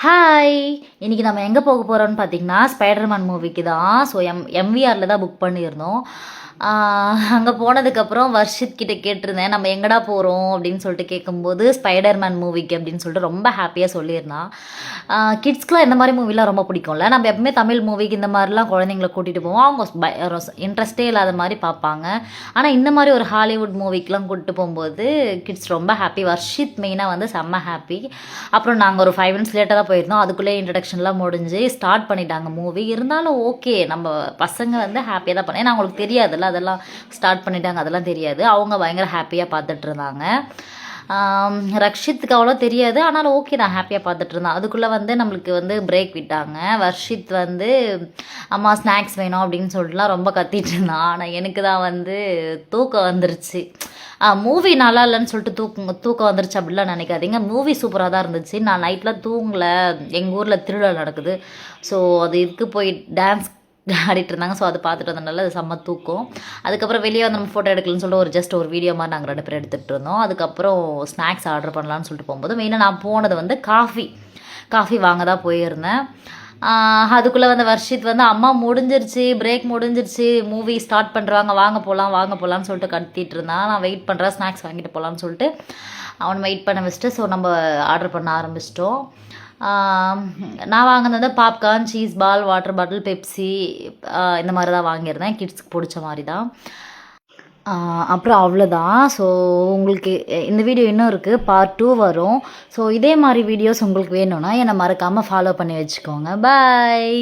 Hi! இன்னைக்கு நம்ம எங்கே போக போகிறோம்னு பார்த்தீங்கன்னா, ஸ்பைடர்மேன் மூவிக்கு தான். ஸோ எம்விஆரில் தான் புக் பண்ணியிருந்தோம். அங்கே போனதுக்கப்புறம் வர்ஷித் கிட்ட கேட்டிருந்தேன், நம்ம எங்கடா போகிறோம் அப்படின்னு சொல்லிட்டு கேட்கும்போது, ஸ்பைடர்மேன் மூவிக்கு அப்படின்னு சொல்லிட்டு ரொம்ப ஹாப்பியாக சொல்லியிருந்தான். கிட்ஸ்க்குலாம் இந்த மாதிரி மூவிலாம் ரொம்ப பிடிக்கும்ல. நம்ம எப்பவுமே தமிழ் மூவிக்கு இந்த மாதிரிலாம் குழந்தைங்கள கூட்டிகிட்டு போவோம். அவங்க இன்ட்ரெஸ்டே இல்லாத மாதிரி பார்ப்பாங்க. ஆனால் இந்த மாதிரி ஒரு ஹாலிவுட் மூவிக்கெலாம் கூட்டிட்டு போகும்போது கிட்ஸ் ரொம்ப ஹாப்பி. வர்ஷித் மெயினாக வந்து செம்ம ஹாப்பி. அப்புறம் நாங்கள் ஒரு 5 மினிட்ஸ் லேட்டாக தான் போயிருந்தோம். அதுக்குள்ளே இன்ட்ரடக்ஷன்லாம் முடிஞ்சு ஸ்டார்ட் பண்ணிட்டாங்க மூவி. இருந்தாலும் ஓகே, நம்ம பசங்க வந்து ஹாப்பியாக தான் பண்ணேன். ஏன்னா அவங்களுக்கு தெரியாதுல்ல, அதெல்லாம் ஸ்டார்ட் பண்ணிட்டாங்க, அதெல்லாம் தெரியாது. அவங்க பயங்கர ஹாப்பியாக பார்த்துட்டு இருந்தாங்க. ரக்ஷித்துக்கு அவ்வளோ தெரியாது, ஆனாலும் ஓகே நான் ஹாப்பியாக பார்த்துட்டு இருந்தேன். அதுக்குள்ளே வந்து நம்மளுக்கு வந்து பிரேக் விட்டாங்க. வர்ஷித் வந்து அம்மா ஸ்நாக்ஸ் வேணும் அப்படின்னு சொல்லிட்டுலாம் ரொம்ப கத்திட்டு இருந்தான். ஆனால் எனக்கு தான் வந்து தூக்கம் வந்துருச்சு. மூவி நல்லா இல்லைன்னு சொல்லிட்டு தூக்கம் வந்துருச்சு அப்படிலாம் நினைக்காதீங்க. மூவி சூப்பராக தான் இருந்துச்சு. நான் நைட்டில் தூங்கலை. எங்கள் ஊரில் திருவிழா நடக்குது. ஸோ அது இதுக்கு போய் டான்ஸ் ஆடிட்டு இருந்தாங்க. ஸோ அதை பார்த்துட்டு வந்தனால அது செம்ம தூக்கம். அதுக்கப்புறம் வெளியே வந்து நம்ம ஃபோட்டோ எடுக்கலன்னு சொல்லிட்டு ஜஸ்ட் ஒரு வீடியோ மாதிரி நாங்கள் 2 பேர் எடுத்துகிட்டு இருந்தோம். அதுக்கப்புறம் ஸ்நாக்ஸ் ஆர்டர் பண்ணலான்னு சொல்லிட்டு போகும்போது மெயினாக நான் போனது வந்து காஃபி வாங்க தான் போயிருந்தேன். அதுக்குள்ளே வந்து வர்ஷித் வந்து அம்மா முடிஞ்சிருச்சு, பிரேக் முடிஞ்சிருச்சு, மூவி ஸ்டார்ட் பண்ணுறாங்க, வாங்க போகலான்னு சொல்லிட்டு கத்திட்டு இருந்தான். நான் வெயிட் பண்ணுறேன், ஸ்நாக்ஸ் வாங்கிட்டு போகலான்னு சொல்லிட்டு அவனை வெயிட் பண்ண வச்சுட்டு ஸோ நம்ம ஆர்டர் பண்ண ஆரம்பிச்சிட்டோம். நான் வாங்கினது வந்து popcorn, cheese ball, water bottle, Pepsi இந்த மாதிரி தான் வாங்கியிருந்தேன். கிட்ஸ்க்கு பிடிச்ச மாதிரி தான். அப்புறம் அவ்வளோதான். ஸோ உங்களுக்கு இந்த வீடியோ இன்னும் இருக்குது, பார்ட் 2 வரும். ஸோ இதே மாதிரி வீடியோஸ் உங்களுக்கு வேணும்னா என்னை மறக்காமல் ஃபாலோ பண்ணி வச்சுக்கோங்க. பாய்.